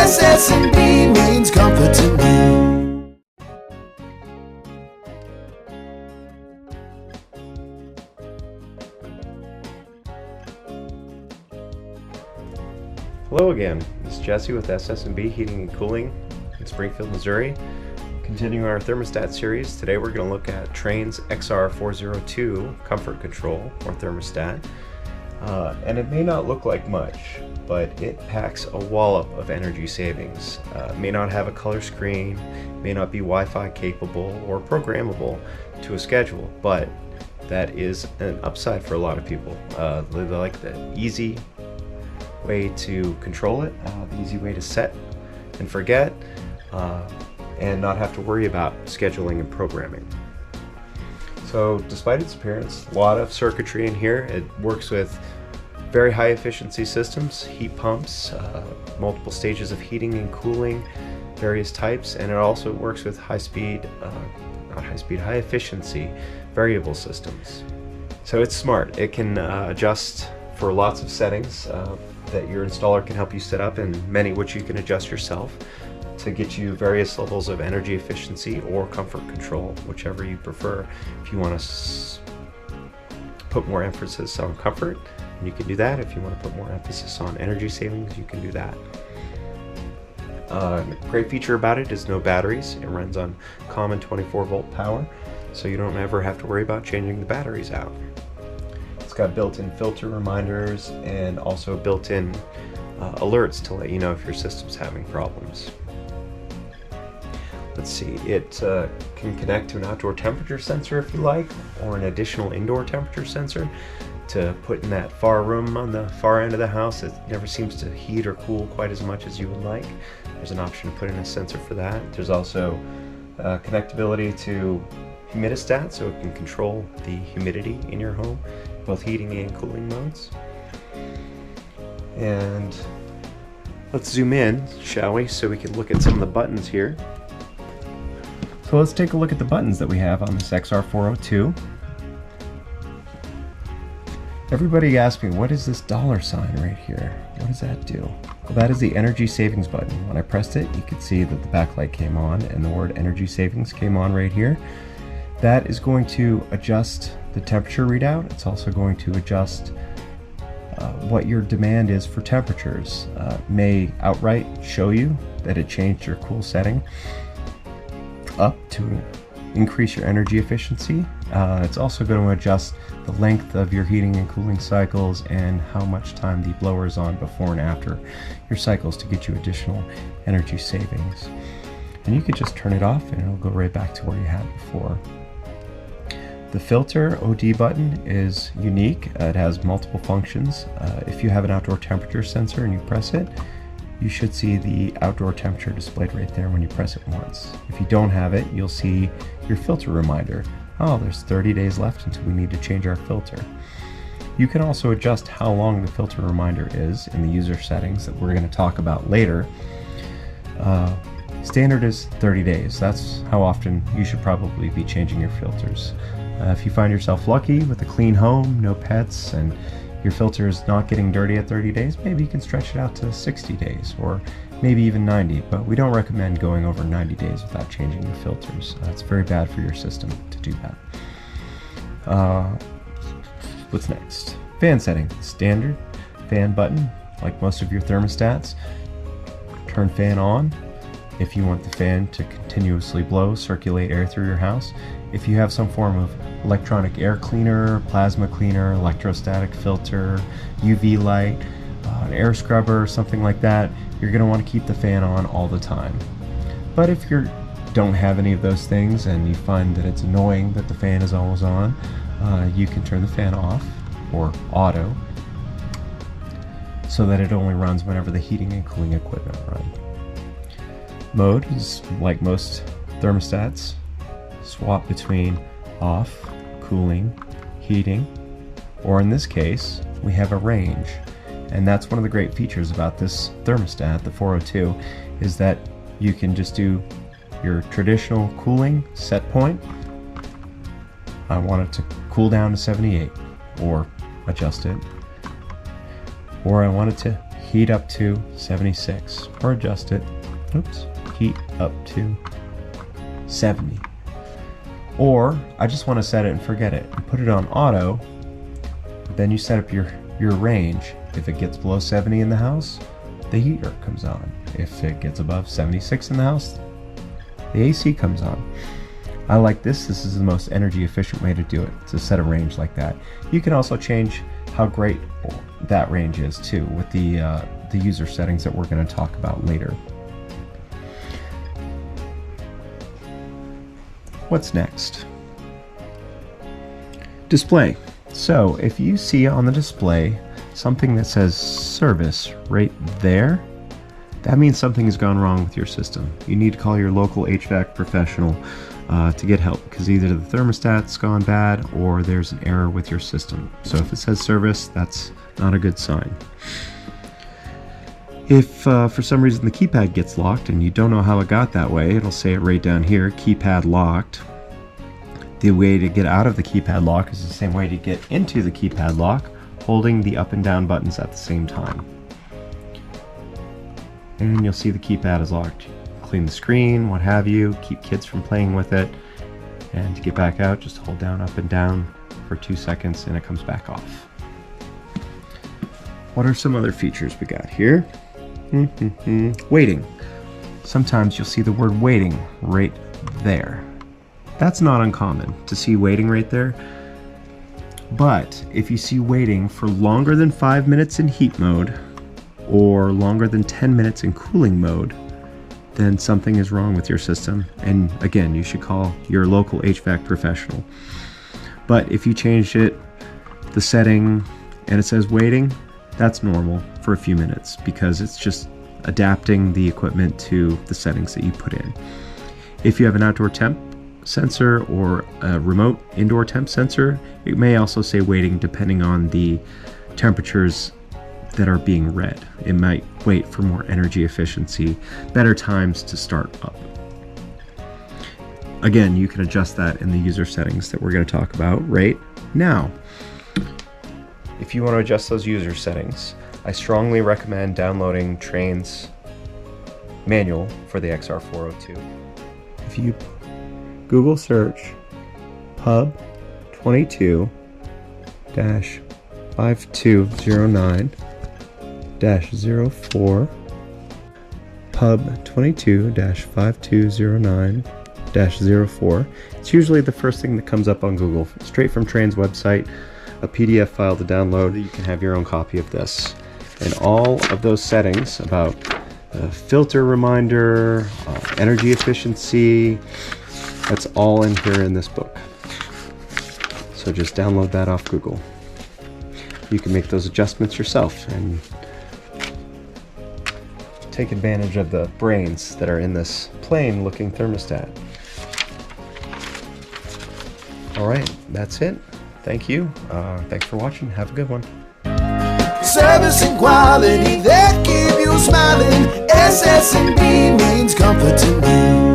SS&B means comfort to me. Hello again, this is Jesse with SS&B Heating and Cooling in Springfield, Missouri. Continuing our thermostat series, today we're going to look at Trane's XR402 comfort control or thermostat. And it may not look like much, but it packs a wallop of energy savings. May not have a color screen, may not be Wi-Fi capable or programmable to a schedule, but that is an upside for a lot of people. They like the easy way to control it, the easy way to set and forget, and not have to worry about scheduling and programming. So despite its appearance, a lot of circuitry in here. It works with very high efficiency systems, heat pumps, multiple stages of heating and cooling, various types, and it also works with high efficiency variable systems. So it's smart. It can adjust for lots of settings that your installer can help you set up, and many which you can adjust yourself to get you various levels of energy efficiency or comfort control, whichever you prefer. If you want to put more emphasis on comfort, you can do that. If you want to put more emphasis on energy savings, you can do that. Great feature about it is no batteries. It runs on common 24-volt power, so you don't ever have to worry about changing the batteries out. It's got built-in filter reminders and also built-in alerts to let you know if your system's having problems. Let's see, it can connect to an outdoor temperature sensor if you like, or an additional indoor temperature sensor to put in that far room on the far end of the house that never seems to heat or cool quite as much as you would like. There's an option to put in a sensor for that. There's also connectability to humidistat, so it can control the humidity in your home, both heating and cooling modes. And let's zoom in, shall we, so we can look at some of the buttons here. So let's take a look at the buttons that we have on this XR402. Everybody asks me, what is this dollar sign right here? What does that do? Well, that is the energy savings button. When I pressed it, you could see that the backlight came on and the word energy savings came on right here. That is going to adjust the temperature readout. It's also going to adjust what your demand is for temperatures. May outright show you that it changed your cool setting up to increase your energy efficiency. It's also going to adjust the length of your heating and cooling cycles and how much time the blower is on before and after your cycles to get you additional energy savings. And you could just turn it off and it'll go right back to where you had before. The filter OD button is unique. It has multiple functions. If you have an outdoor temperature sensor and you press it, you should see the outdoor temperature displayed right there when you press it once. If you don't have it, you'll see your filter reminder. Oh, there's 30 days left until we need to change our filter. You can also adjust how long the filter reminder is in the user settings that we're going to talk about later. Standard is 30 days. That's how often you should probably be changing your filters. If you find yourself lucky with a clean home, no pets, and your filter is not getting dirty at 30 days, maybe you can stretch it out to 60 days or maybe even 90, but we don't recommend going over 90 days without changing your filters. It's very bad for your system to do that. What's next? Fan setting. Standard fan button, like most of your thermostats. Turn fan on if you want the fan to continuously blow, circulate air through your house. If you have some form of electronic air cleaner, plasma cleaner, electrostatic filter, UV light, an air scrubber, something like that, you're going to want to keep the fan on all the time. But if you don't have any of those things and you find that it's annoying that the fan is always on, you can turn the fan off or auto so that it only runs whenever the heating and cooling equipment run. Mode is like most thermostats. Swap between off, cooling, heating, or in this case, we have a range. And that's one of the great features about this thermostat, the 402, is that you can just do your traditional cooling set point. I want it to cool down to 78, or adjust it. Or I want it to heat up to 76, or adjust it. Oops, heat up to 70. Or I just want to set it and forget it and put it on auto. Then you set up your range. If it gets below 70 in the house, the heater comes on. If it gets above 76 in the house, the AC comes on. I like this. This is the most energy efficient way to do it, to set a range like that. You can also change how great that range is too with the user settings that we're going to talk about later. What's next? Display. So if you see on the display something that says service right there, that means something has gone wrong with your system. You need to call your local HVAC professional to get help, because either the thermostat's gone bad or there's an error with your system. So if it says service, that's not a good sign. If for some reason the keypad gets locked and you don't know how it got that way, it'll say it right down here, keypad locked. The way to get out of the keypad lock is the same way to get into the keypad lock, holding the up and down buttons at the same time. And you'll see the keypad is locked. Clean the screen, what have you, keep kids from playing with it. And to get back out, just hold down up and down for 2 seconds and it comes back off. What are some other features we got here? Waiting. Sometimes you'll see the word waiting right there. That's not uncommon to see waiting right there. But if you see waiting for longer than 5 minutes in heat mode or longer than 10 minutes in cooling mode, then something is wrong with your system. And again, you should call your local HVAC professional. But if you changed it, the setting, and it says waiting, that's normal for a few minutes because it's just adapting the equipment to the settings that you put in. If you have an outdoor temp sensor or a remote indoor temp sensor, it may also say waiting depending on the temperatures that are being read. It might wait for more energy efficiency, better times to start up. Again, you can adjust that in the user settings that we're going to talk about right now. If you want to adjust those user settings, I strongly recommend downloading Trane's manual for the XR402. If you Google search pub 22-5209-04, pub 22-5209-04. It's usually the first thing that comes up on Google, straight from Trane's website, a PDF file to download. You can have your own copy of this. And all of those settings about filter reminder, energy efficiency, that's all in here in this book. So just download that off Google. You can make those adjustments yourself and take advantage of the brains that are in this plain looking thermostat. All right, that's it. Thank you. Thanks for watching. Have a good one. Service and quality that keep you smiling. SS&B means comfort to me.